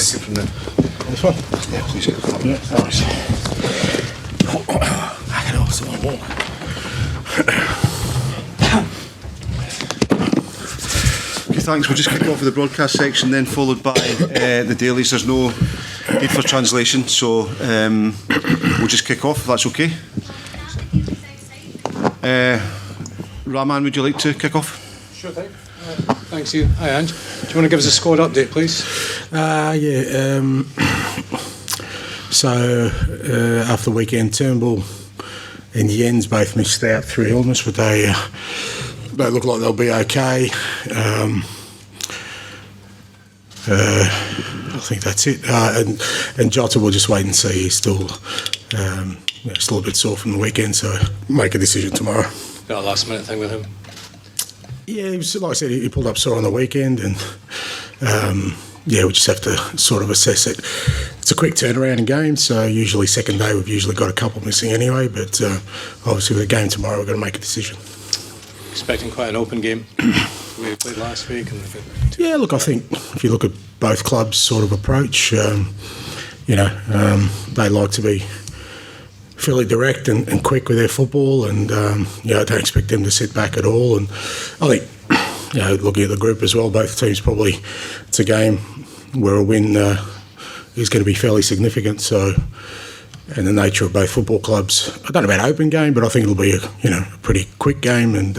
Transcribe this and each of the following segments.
Take it from there. This one? Yeah, please get that. Yeah, nice. I can also walk. Okay, thanks. We'll just kick off with the broadcast section, then followed by the dailies. There's no need for translation, so we'll just kick off if that's okay. Rahman, would you like to kick off? Sure thing. Thanks you. Hi Ange. Do you want to give us a squad update, please? So after the weekend, Turnbull and Jens both missed out through illness, but they look like they'll be okay. I think that's it. And Jota, we'll just wait and see. He's still a bit sore from the weekend, so make a decision tomorrow. Got a last minute thing with him? Yeah, he was, like I said, he pulled up sore on the weekend, and we just have to sort of assess it. It's a quick turnaround in games, so usually second day we've usually got a couple missing anyway, but obviously with the game tomorrow we've got to make a decision. Expecting quite an open game. We played last week. Yeah, look, I think if you look at both clubs' sort of approach, they like to be fairly direct and quick with their football, and I don't expect them to sit back at all. And I think, looking at the group as well, both teams probably, it's a game where a win is going to be fairly significant. So, and the nature of both football clubs, I don't know about open game, but I think it'll be a pretty quick game, and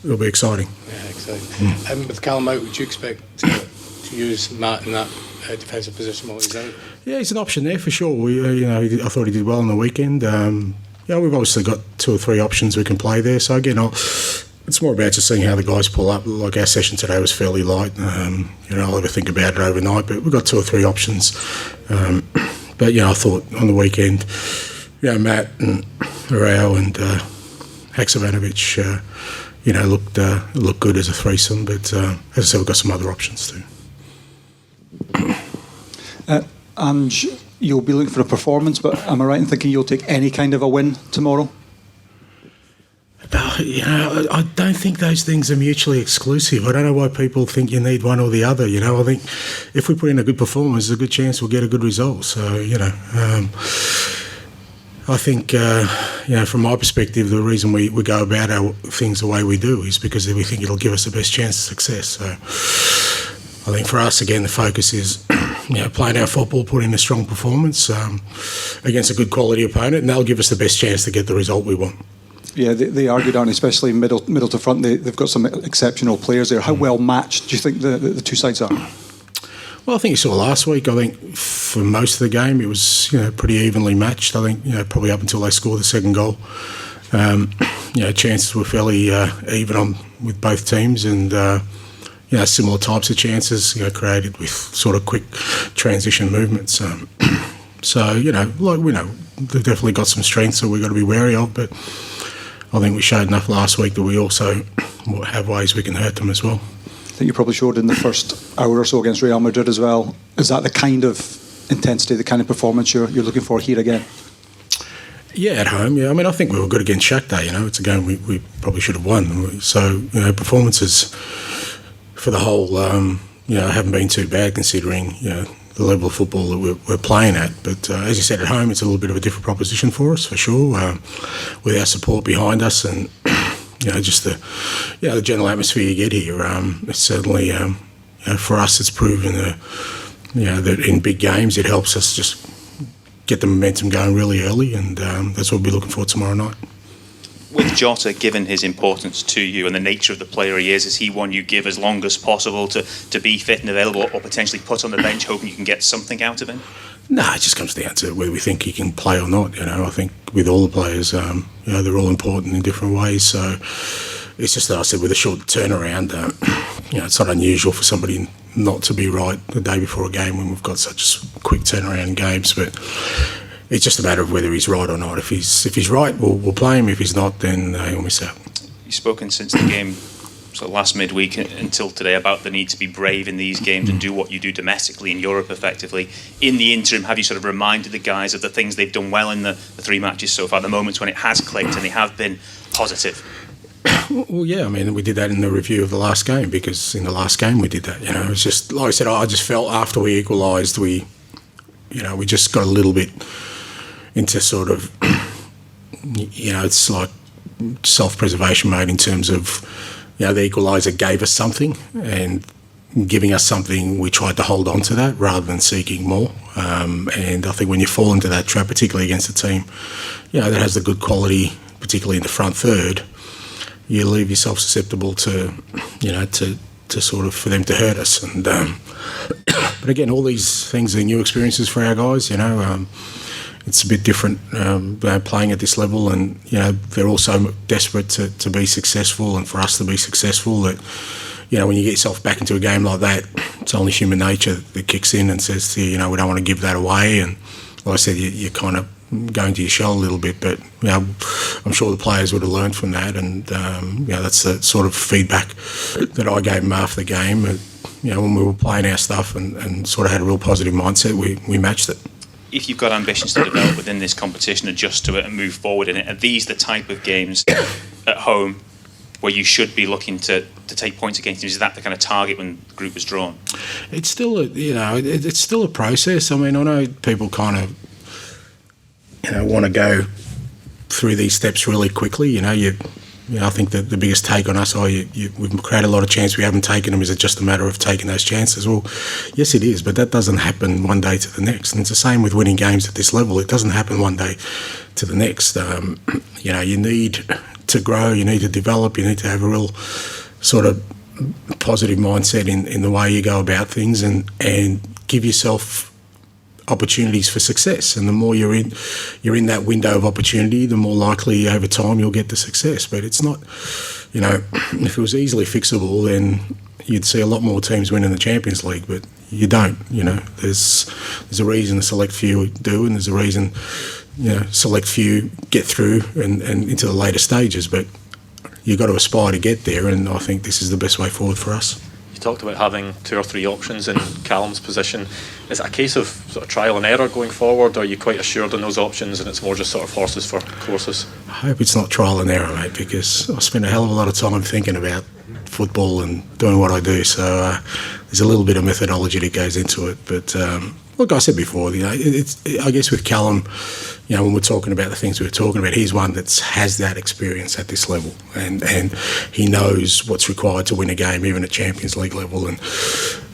it'll be exciting. Yeah, exciting. With Callum out, would you expect to use Matt in that defensive position while he's out? Yeah, he's an option there for sure. I thought he did well on the weekend. We've obviously got 2 or 3 options we can play there. So again, it's more about just seeing how the guys pull up. Like our session today was fairly light. I'll ever think about it overnight, but we've got 2 or 3 options. But I thought on the weekend, Matt and Arao and Haksabanovic, looked good as a threesome. But as I said, we've got some other options too. Ange, you'll be looking for a performance, but am I right in thinking you'll take any kind of a win tomorrow? I don't think those things are mutually exclusive. I don't know why people think you need one or the other. I think if we put in a good performance, there's a good chance we'll get a good result. So, I think, from my perspective, the reason we go about our things the way we do is because we think it'll give us the best chance of success. So I think for us, again, the focus is playing our football, putting in a strong performance against a good quality opponent, and they'll give us the best chance to get the result we want. Yeah, they argued on, especially middle to front. They've got some exceptional players there. How well matched do you think the two sides are? Well, I think you saw last week. I think for most of the game it was pretty evenly matched. I think probably up until they scored the second goal, chances were fairly even on with both teams, and similar types of chances created with sort of quick transition movements. So we know they've definitely got some strengths that we've got to be wary of, but I think we showed enough last week that we also have ways we can hurt them as well. I think you probably showed in the first hour or so against Real Madrid as well. Is that the kind of intensity, the kind of performance you're looking for here again? Yeah, at home, yeah. I mean, I think we were good against Shakhtar, It's a game we probably should have won. So, performances for the whole, haven't been too bad considering, the level of football that we're playing at. But as you said, at home, it's a little bit of a different proposition for us, for sure, with our support behind us and, just the general atmosphere you get here. It's certainly, for us, it's proven that in big games, it helps us just get the momentum going really early, and that's what we'll be looking for tomorrow night. With Jota, given his importance to you and the nature of the player he is he one you give as long as possible to be fit and available, or potentially put on the bench hoping you can get something out of him? No, it just comes down to whether we think he can play or not. I think with all the players, they're all important in different ways. So it's just that I said with a short turnaround, it's not unusual for somebody not to be right the day before a game when we've got such quick turnaround games. But it's just a matter of whether he's right or not. If he's right, we'll play him. If he's not, then he'll miss out. You've spoken since the game, so last midweek until today, about the need to be brave in these games and do what you do domestically in Europe effectively. In the interim, have you sort of reminded the guys of the things they've done well in the 3 matches so far, the moments when it has clicked and they have been positive? Well, yeah, I mean, we did that in the review of the last game, because in the last game we did that. You know, it was just, like I said, I just felt after we equalised, we just got a little bit into sort of, it's like self-preservation mode in terms of, the equaliser gave us something, and giving us something, we tried to hold on to that rather than seeking more. And I think when you fall into that trap, particularly against a team, that has the good quality, particularly in the front third, you leave yourself susceptible to, to sort of, for them to hurt us. And but again, all these things are new experiences for our guys. It's a bit different playing at this level, and they're also desperate to be successful, and for us to be successful. That when you get yourself back into a game like that, it's only human nature that kicks in and says to you, we don't want to give that away. And like I said, you kind of going to your shell a little bit, but I'm sure the players would have learned from that, and that's the sort of feedback that I gave them after the game. When we were playing our stuff and sort of had a real positive mindset, we matched it. If you've got ambitions to develop within this competition, adjust to it and move forward in it, are these the type of games at home where you should be looking to take points against them? Is that the kind of target when the group was drawn? It's still it's still a process. I mean, I know people kind of want to go through these steps really quickly. I think that the biggest take on us, we've created a lot of chances, we haven't taken them. Is it just a matter of taking those chances? Well, yes, it is, but that doesn't happen one day to the next. And it's the same with winning games at this level. It doesn't happen one day to the next. You need to grow, you need to develop, you need to have a real sort of positive mindset in the way you go about things, and give yourself opportunities for success. And the more you're in that window of opportunity, the more likely over time you'll get the success. But it's not, if it was easily fixable, then you'd see a lot more teams win in the Champions League, but you don't. There's a reason the select few do, and there's a reason select few get through and into the later stages, but you've got to aspire to get there, and I think this is the best way forward for us. You talked about having 2 or 3 options in Callum's position. Is it a case of sort of trial and error going forward, or are you quite assured on those options and it's more just sort of horses for courses? I hope it's not trial and error, mate, because I spend a hell of a lot of time thinking about football and doing what I do, so there's a little bit of methodology that goes into it. But like I said before, I guess with Callum, when we're talking about the things we were talking about, he's one that has that experience at this level, and he knows what's required to win a game, even at Champions League level and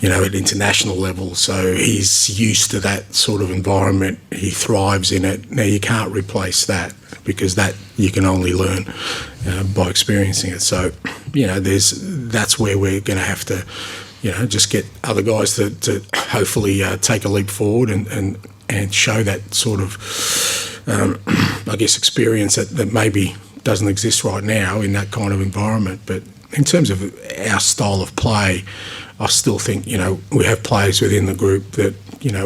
at international level. So he's used to that sort of environment. He thrives in it. Now you can't replace that, because that you can only learn by experiencing it. So that's where we're going to have to just get other guys to hopefully take a leap forward and show that sort of, experience that maybe doesn't exist right now in that kind of environment. But in terms of our style of play, I still think, we have players within the group that,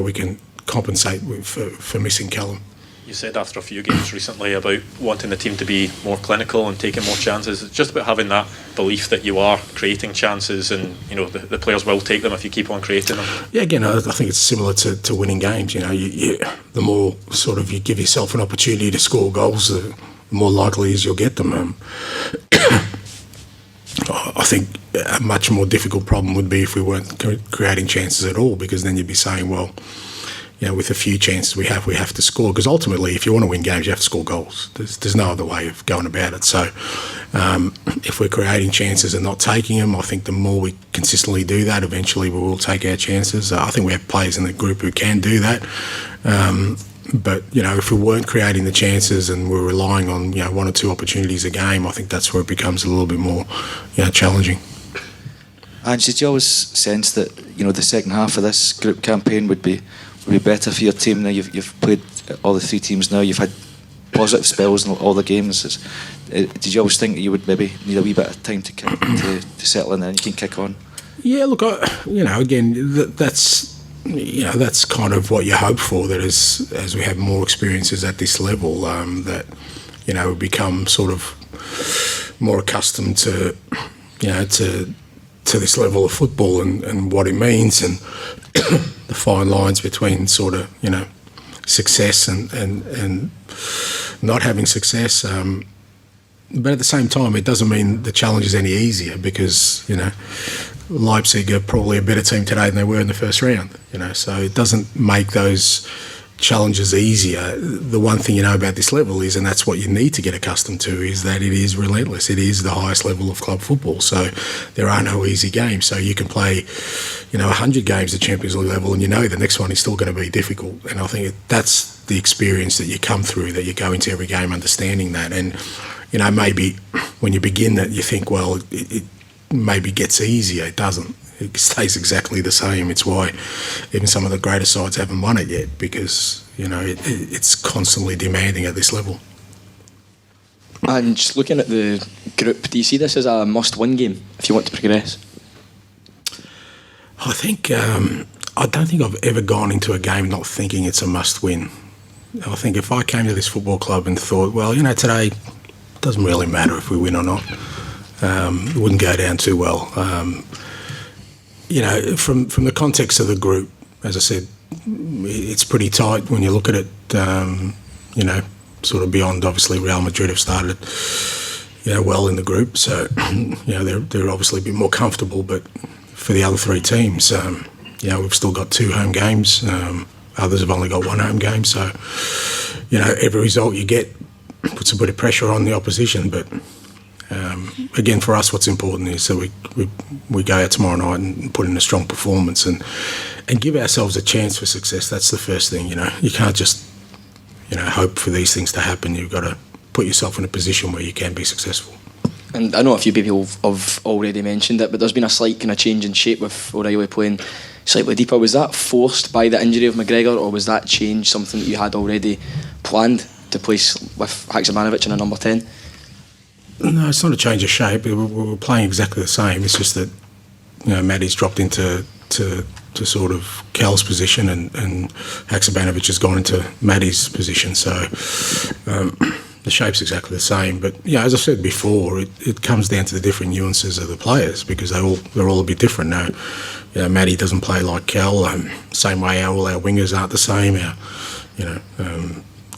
we can compensate for missing Callum. You said after a few games recently about wanting the team to be more clinical and taking more chances. It's just about having that belief that you are creating chances, and the players will take them if you keep on creating them. Yeah, again, I think it's similar to winning games. The more sort of you give yourself an opportunity to score goals, the more likely is you'll get them. I think a much more difficult problem would be if we weren't creating chances at all, because then you'd be saying, well, with a few chances we have to score, because ultimately, if you want to win games, you have to score goals. There's no other way of going about it. So if we're creating chances and not taking them, I think the more we consistently do that, eventually we will take our chances. I think we have players in the group who can do that. But, if we weren't creating the chances and we're relying on, 1 or 2 opportunities a game, I think that's where it becomes a little bit more, challenging. Ange, did you always sense that, the second half of this group campaign would be better for your team? Now you've played all the 3 teams now, you've had positive spells in all the games. Did you always think that you would maybe need a wee bit of time to settle in and then you can kick on? Yeah, look, again, that's kind of what you hope for, that as we have more experiences at this level, that, we become sort of more accustomed to this level of football and what it means, and the fine lines between sort of, success and not having success. but at the same time, it doesn't mean the challenge is any easier because, Leipzig are probably a better team today than they were in the first round, so it doesn't make those challenges easier. The one thing you know about this level is, and that's what you need to get accustomed to, is that it is relentless. It is the highest level of club football, so there are no easy games. So you can play 100 games at Champions League level and the next one is still going to be difficult, and I think that's the experience that you come through, that you go into every game understanding that. And maybe when you begin that you think, well, it maybe gets easier. It doesn't. It stays exactly the same. It's why even some of the greater sides haven't won it yet, because it's constantly demanding at this level. And just looking at the group, do you see this as a must-win game if you want to progress? I think I don't think I've ever gone into a game not thinking it's a must-win. I think if I came to this football club and thought, well, today it doesn't really matter if we win or not, it wouldn't go down too well. From the context of the group, as I said, it's pretty tight when you look at it, sort of beyond, obviously, Real Madrid have started, well in the group. So, they're obviously a bit more comfortable. But for the other three teams, we've still got 2 home games. Others have only got 1 home game. So, every result you get puts a bit of pressure on the opposition. But again, for us, what's important is that we go out tomorrow night and put in a strong performance and give ourselves a chance for success. That's the first thing. You can't just hope for these things to happen. You've got to put yourself in a position where you can be successful. And I know a few people have already mentioned it, but there's been a slight kind of change in shape with O'Reilly playing slightly deeper. Was that forced by the injury of McGregor, or was that change something that you had already planned to place with Haksabanovic in a number 10? No, it's not a change of shape. We were playing exactly the same. It's just that Matty's dropped into sort of Cal's position and Haksabanovic has gone into Matty's position. So the shape's exactly the same. But as I said before, it comes down to the different nuances of the players, because they're all a bit different now. Matty doesn't play like Cal. Same way all our wingers aren't the same.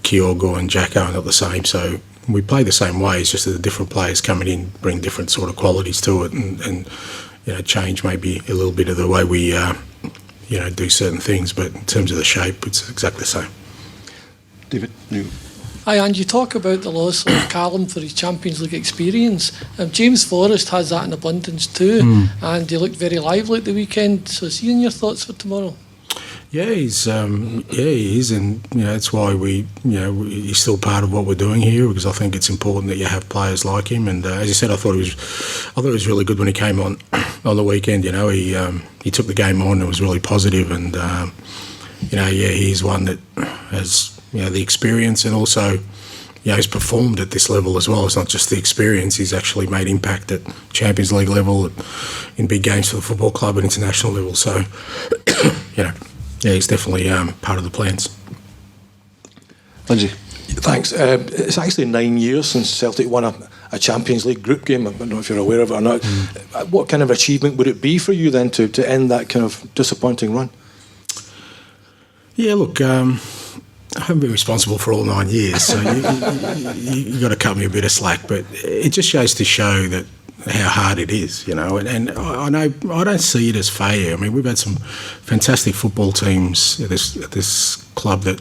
Kyogo and Jacko are not the same. So we play the same way. It's just that the different players coming in bring different sort of qualities to it, and change maybe a little bit of the way we do certain things. But in terms of the shape, it's exactly the same. David? Hi, Ange. You talk about the loss of Callum for his Champions League experience. James Forrest has that in abundance too, and he looked very lively at the weekend. So, is he in your thoughts for tomorrow? Yeah, he is, and that's why he's still part of what we're doing here, because I think it's important that you have players like him. And as you said, I thought it was really good when he came on the weekend. He took the game on and was really positive, and he's one that has the experience, and also he's performed at this level as well. It's not just the experience; he's actually made impact at Champions League level, in big games for the football club, at international level. So, he's definitely part of the plans. Lindsay? Thanks. It's actually 9 years since Celtic won a Champions League group game. I don't know if you're aware of it or not. What kind of achievement would it be for you then to end that kind of disappointing run? Yeah, look, I haven't been responsible for all 9 years, so you got to cut me a bit of slack. But it just goes to show that how hard it is, and I know I don't see it as failure. I mean, we've had some fantastic football teams at this club that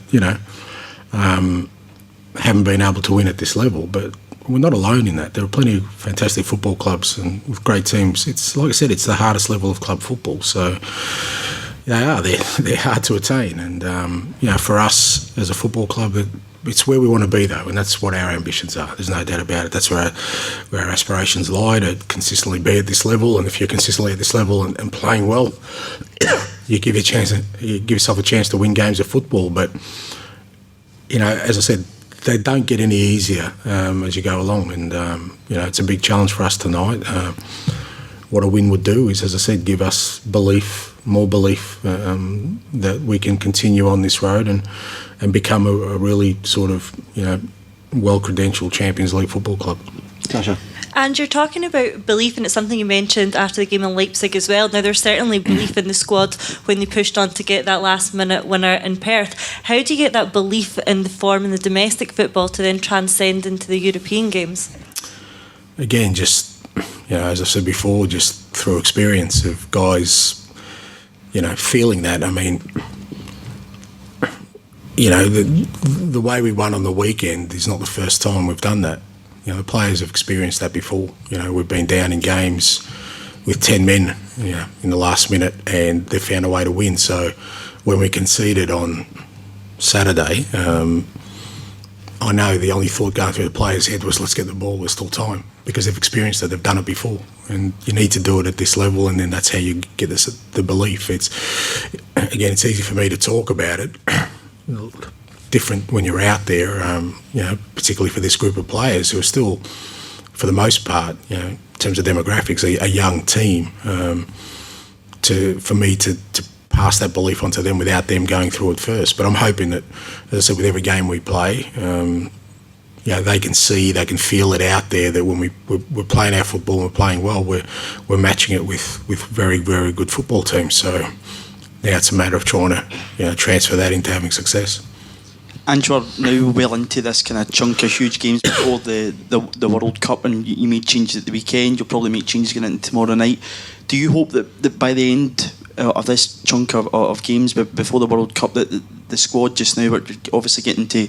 haven't been able to win at this level, but we're not alone in that. There are plenty of fantastic football clubs and with great teams. It's like I said, it's the hardest level of club football, so they're hard to attain. And for us as a football club, it's where we want to be, though, and that's what our ambitions are. There's no doubt about it. That's where our aspirations lie, to consistently be at this level. And if you're consistently at this level and playing well, you give yourself a chance to win games of football. But as I said, they don't get any easier as you go along. And it's a big challenge for us tonight. What a win would do is, as I said, give us more belief that we can continue on this road and become a really sort of, well-credentialed Champions League football club. Kasia? And you're talking about belief, and it's something you mentioned after the game in Leipzig as well. Now, there's certainly belief in the squad when they pushed on to get that last-minute winner in Perth. How do you get that belief in the form in the domestic football to then transcend into the European games? again, just, as I said before, just through experience of guys, feeling that. I mean, the way we won on the weekend is not the first time we've done that. The players have experienced that before. We've been down in games with 10 men, in the last minute, and they found a way to win. So when we conceded on Saturday, I know the only thought going through the players' head was, let's get the ball, there's still time, because they've experienced it, they've done it before, and you need to do it at this level, and then that's how you get the belief. It's easy for me to talk about it. Different when you're out there, particularly for this group of players who are still, for the most part, in terms of demographics, a young team. For me to pass that belief onto them without them going through it first. But I'm hoping that, as I said, with every game we play, they can see, they can feel it out there, that when we're playing our football and we're playing well, we're matching it with very, very good football teams. So now it's a matter of trying to transfer that into having success. And you're now well into this kind of chunk of huge games before the World Cup, and you made changes at the weekend. You'll probably make changes going into tomorrow night. Do you hope that by the end of this chunk of games before the World Cup, that the squad just now, we're obviously getting to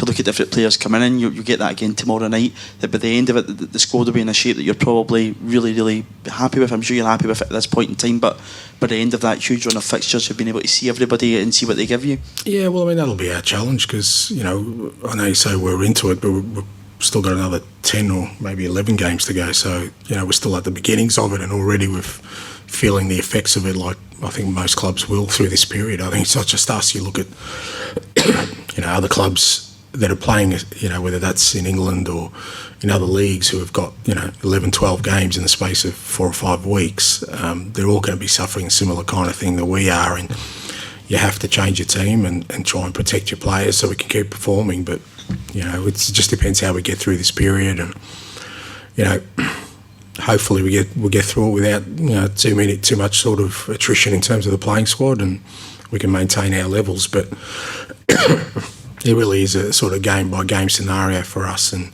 look at different players coming in, you get that again tomorrow night, that by the end of it the squad will be in a shape that you're probably really, really happy with? I'm sure you're happy with it at this point in time, but by the end of that huge run of fixtures, you've been able to see everybody and see what they give you? Yeah, well, I mean, that'll be our challenge, because I know you say we're into it, but we've still got another 10 or maybe 11 games to go, so we're still at the beginnings of it, and already we're feeling the effects of it, like I think most clubs will through this period. I think it's not just us. You look at other clubs that are playing, whether that's in England or in other leagues, who have got 11, 12 games in the space of 4 or 5 weeks. They're all going to be suffering a similar kind of thing that we are, and you have to change your team and try and protect your players so we can keep performing. But it just depends how we get through this period, and hopefully we'll get through it without too much sort of attrition in terms of the playing squad, and we can maintain our levels. But it really is a sort of game by game scenario for us, and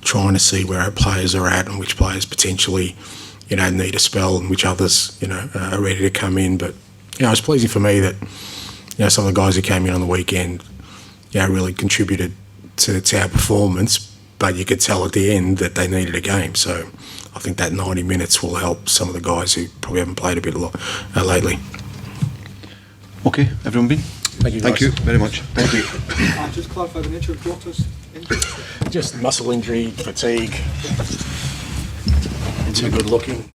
trying to see where our players are at and which players potentially need a spell and which others are ready to come in. But it was pleasing for me that some of the guys who came in on the weekend really contributed to our performance, but you could tell at the end that they needed a game. So I think that 90 minutes will help some of the guys who probably haven't played a lot lately. Okay, everyone been? Thank you very much. Thank you. Just clarify the nature of Jota's injury. Just muscle injury, fatigue. Too good looking.